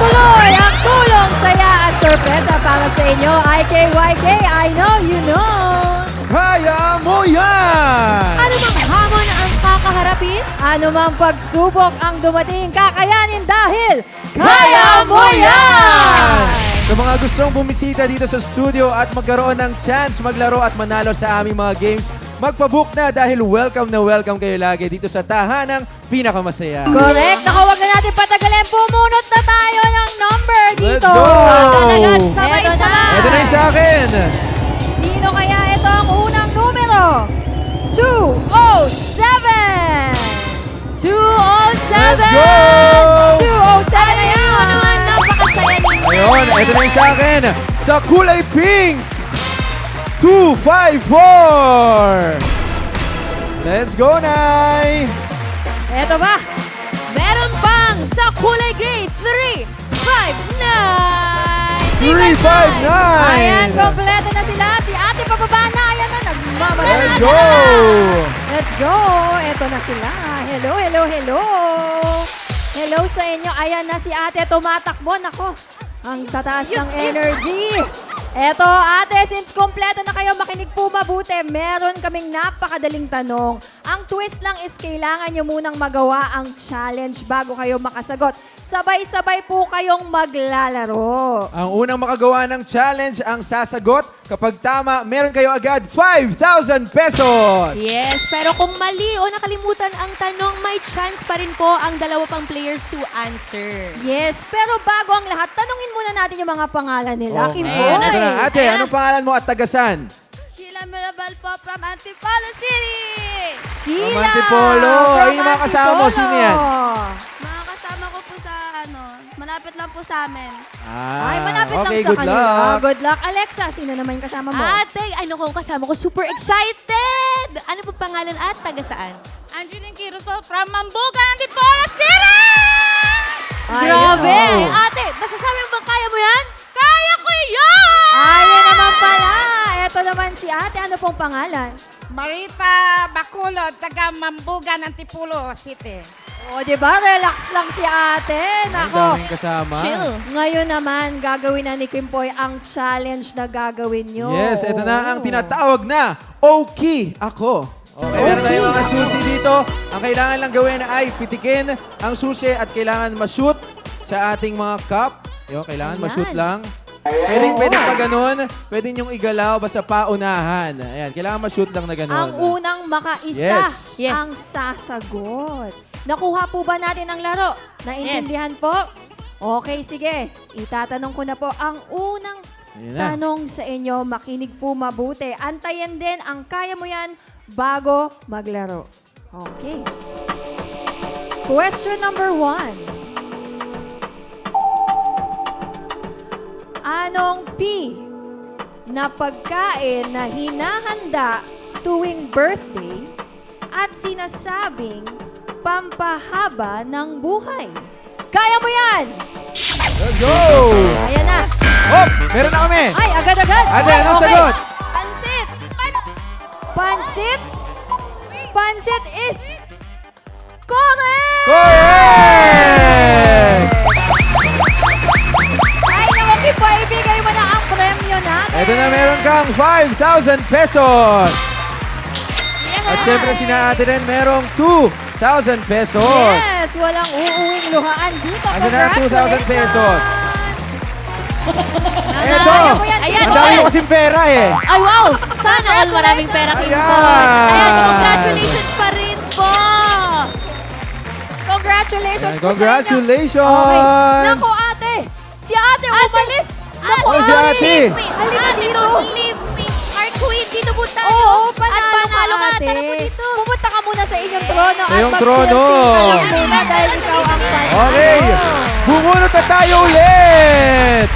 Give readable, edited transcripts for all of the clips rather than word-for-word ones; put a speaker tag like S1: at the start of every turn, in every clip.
S1: tuloy ang tulong, saya at sorpresa para sa inyo. IKYK, I know you know.
S2: Kaya mo yan!
S1: Ano mang hamon ang kakaharapin? Ano mang pagsubok ang dumating, kakayanin dahil kaya mo yan!
S2: Sa mga gustong bumisita dito sa studio at magkaroon ng chance maglaro at manalo sa aming mga games, magpabook na dahil welcome na welcome kayo lagi dito sa tahanang pinakamasaya.
S1: Correct! Naku, wag na natin patagalin. Pumunot na tayo ng number dito.
S2: Let's go!
S1: Agad-agad, sabay-sabay.
S2: Ito na yung sa akin.
S1: Sino kaya ito ang unang numero? 207! 207!
S2: Let's go!
S1: 207 na yun! Ano naman, napakasaya ninyo.
S2: Ayun, ito na yung sa akin. Sa kulay pink, 254. Let's go, Nay!
S1: Eto ba? Meron pang sa kulay gray, 359!
S2: 359.
S1: Ayan, kompleto na sila. Si ate pababa na. Ayan na, nagmamadali
S2: Let's
S1: na
S2: go!
S1: sila. Let's go! Eto na sila. Hello, hello, hello. Hello sa inyo. Ayan na si ate tumatakbo. Nako, ang tataas ng energy. Eto, ate, since kompleto na kayo, makinig po mabuti. Meron kaming napakadaling tanong. Ang twist lang is kailangan nyo munang magawa ang challenge bago kayo makasagot. Sabay-sabay po kayong maglalaro.
S2: Ang unang makagawa ng challenge ang sasagot. Kapag tama, meron kayo agad 5,000 pesos.
S3: Yes, pero kung mali o nakalimutan ang tanong, may chance pa rin po ang dalawa pang players to answer.
S1: Yes, pero bago ang lahat, tanungin muna natin yung mga pangalan nila. Kim
S3: Ayun,
S1: Boy.
S2: Ito na, ate,
S3: Ayan.
S2: anong pangalan mo at tagasan?
S4: Sheila Mirabal po from Antipolo City.
S1: Sheila.
S2: From Antipolo.
S1: From
S2: Ay, yung mga kasama mo,
S1: Antipolo.
S2: sino yan?
S4: Mga kasama ko po sa malapit lang po sa amin.
S1: Ay, malapit
S2: okay,
S1: lang sa
S2: good
S1: kanila.
S2: luck.
S1: Good luck. Alexa, sino naman yung kasama mo?
S3: Ate, ano ko kasama ko, super excited! Ano po pangalan at taga saan?
S4: Angeline Quiros po from Mambuga, Antipolo City!
S3: Grabe!
S1: Ayun.
S3: Ate, masasabi mo bang kaya mo yan?
S4: Kaya ko yan!
S1: Ayun naman pala. Ito naman si ate. Ano pong pangalan?
S5: Marita Bacolod, taga Mambugan, Antipolo City.
S1: O, di ba? Relax lang si ate.
S2: Ang
S1: Nako.
S2: daming kasama.
S3: Chill.
S1: Ngayon naman, gagawin na ni Kim Poy ang challenge na gagawin nyo.
S2: Yes, ito na ang tinatawag na Okay Ako. Okay, meron tayong mga susi dito. Ang kailangan lang gawin ay pitikin ang susi at kailangan ma-shoot sa ating mga cup. Yung kailangan
S1: Ayan.
S2: ma-shoot lang. Pwedeng pa ganun. Pwede nyong igalaw basta paunahan. Ayan, kailangan ma-shoot lang na ganun.
S1: Ang unang makaisa
S2: Yes.
S3: Yes.
S1: ang sasagot. Nakuha po ba natin ang laro? Naintindihan po? Okay, sige. Itatanong ko na po ang unang
S2: Ayan na.
S1: tanong sa inyo. Makinig po mabuti. Antayin din ang kaya mo yan bago maglaro. Okay. Question number 1. Anong P na pagkain na hinahanda tuwing birthday at sinasabing pampahaba ng buhay? Kaya mo yan!
S2: Let's go!
S1: Kaya na!
S2: Oh, meron na kami.
S1: Ay, agad-agad!
S2: Ate,
S1: Ay,
S2: anong
S1: okay.
S2: sagot?
S1: Pansit! Pansit? Pansit is correct!
S2: Correct!
S1: Ay, naku po, ibigay mo na ang premyo natin.
S2: Ito na meron kang 5,000 pesos. At syempre sina ate rin merong 2,000 pesos.
S1: Yes, walang uuwing luhaan dito.
S2: Ano na, 2,000 pesos. Eto,
S1: Kaya mo yan,
S3: Ayan,
S2: ang dami
S3: okay.
S2: mo kasing pera eh.
S3: Ay, wow! Sana all maraming pera, Kim
S2: Ayan.
S3: Poy. Ayan, congratulations pa rin po!
S1: Congratulations
S2: Ayan,
S1: po
S2: congratulations.
S1: sa inyo. Okay. Naku, ate. Si ate umalis. Naku,
S2: Oh, si
S3: don't
S2: ate.
S3: leave me!
S1: Halika
S3: Ate,
S1: dito.
S3: don't leave me! Our queen, dito po tayo!
S1: Oo, panalo
S3: At panalo
S1: ka,
S3: ka,
S1: ate.
S3: tara po dito!
S1: Pumunta ka muna sa inyong trono
S2: Sa iyong
S1: at
S2: trono.
S1: magsilasing ka lang muna dahil ikaw ang panalo.
S2: Okay, bumunot na tayo ulit.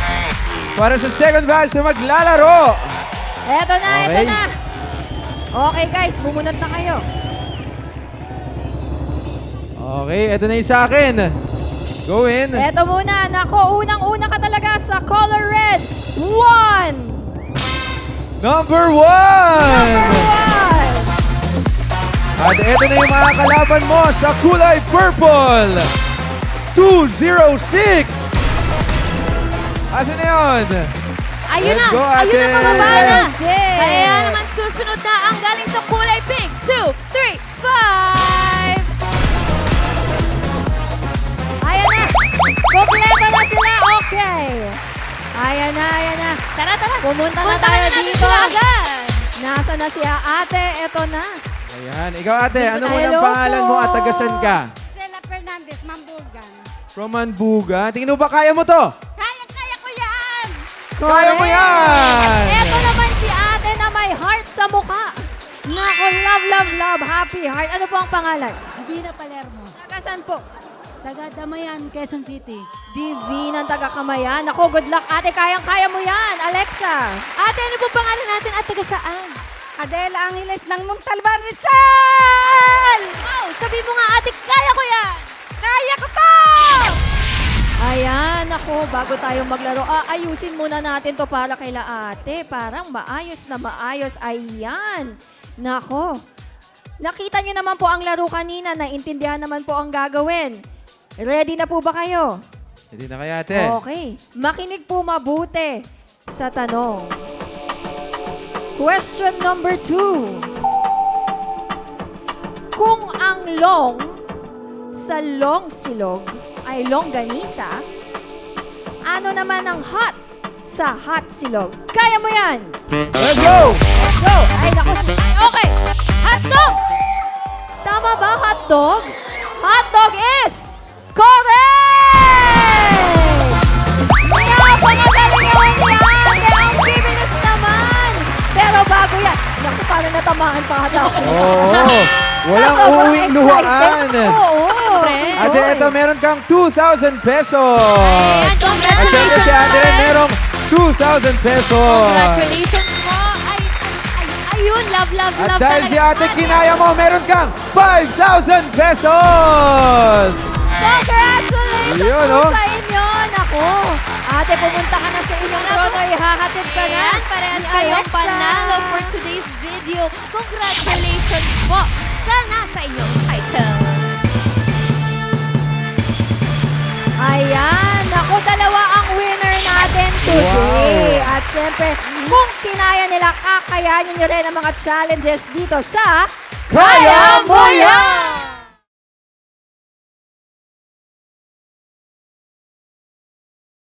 S2: Para sa second batch na maglalaro.
S1: Eto na, eto
S2: Okay.
S1: na. Okay guys, bumunot na kayo.
S2: Okay, ito na yung sa akin. Go in.
S1: Eto muna, nako, unang-una ka talaga sa color red. 1!
S2: Number 1.
S1: Number 1!
S2: At ito na yung mga kalaban mo sa kulay purple. 206. Asan na yun?
S3: Ayun
S2: Let's
S3: na!
S2: go,
S3: Ayun na,
S2: ate.
S3: pababa na!
S1: Yes.
S3: Kaya naman susunod na ang galing sa kulay pink. 2, 3, 5!
S1: Ayan na. Kompleto na sila. Okay. Ayan na, ayan na.
S3: Tara, tara!
S1: Pumunta na
S3: Puntahan
S1: tayo
S3: na natin
S1: dito.
S3: sila agad!
S1: Nasa na si ate? Eto na.
S2: Ayan. Ikaw ate, ano mo
S1: Hello
S2: ang pangalan mo
S1: po.
S2: at tagasan ka?
S5: Stella Fernandez, Mambugan.
S2: From Manbuga. Tingin mo ba kaya mo to?
S5: Kaya ko yan!
S2: Kaya mo yan!
S1: Eto naman si ate na may heart sa mukha. Nako, love, love, love. Happy heart. Ano po ang pangalan?
S6: Divina Palermo.
S1: Tagasan po.
S6: Taga Damayan, Quezon City.
S1: Divina ang taga-kamayan. Ako, good luck ate. Kayang-kaya mo yan. Alexa.
S3: Ate, ano pong pangalan natin at taga saan?
S6: Adela Angeles ng Montalban, Rizal!
S3: Oh, sabi mo nga ate, kaya ko yan!
S6: Kaya ko to!
S1: Ayan, ako, bago tayo maglaro, ayusin muna natin to para kay ate. Parang maayos na maayos. Ayan. Nako. Nakita niyo naman po ang laro kanina. Naintindihan naman po ang gagawin. Ready na po ba kayo?
S2: Hindi na kaya ate.
S1: Okay. Makinig po mabuti sa tanong. Question number 2. Kung ang long sa long silog ay longganisa, ano naman ang hot sa hot silog? Kaya mo yan!
S2: Let's go!
S1: Let's go! Ay, naku. Ay, okay. Hotdog! Tama ba, hotdog? Hotdog is correct! Napakagaling naman ni ate. Ang bibilis naman. Pero bago yan, naku, paano natamaan pa ata ako?
S2: Oo. Walang
S1: Sobrang
S2: uuwing
S1: excited.
S2: luhaan.
S1: Oo.
S2: Ate,
S1: Oy.
S2: ito meron kang 2,000 pesos.
S3: Ayan,
S2: At syempre
S3: congratulations
S2: si Ate rin
S3: Ate.
S2: merong 2,000 pesos.
S3: Congratulations po! Ayun, love, love,
S2: At
S3: love
S2: dahil
S3: talaga.
S2: si Ate kinaya mo, meron kang 5,000 pesos.
S1: Congratulations
S2: Yun,
S1: po
S2: oh.
S1: sa inyo. Naku, ate, pumunta ka na sa inyong trono. Ihahatid ka na.
S3: Ayan, parehas
S1: ni
S3: kayong
S1: Alexa.
S3: panalo for today's video. Congratulations po sa nasa inyong title.
S1: Ayan, naku, dalawa ang winner natin today. At syempre, kung kinaya nila, kakayanin nyo rin ang mga challenges dito sa
S2: Kaya mo yan!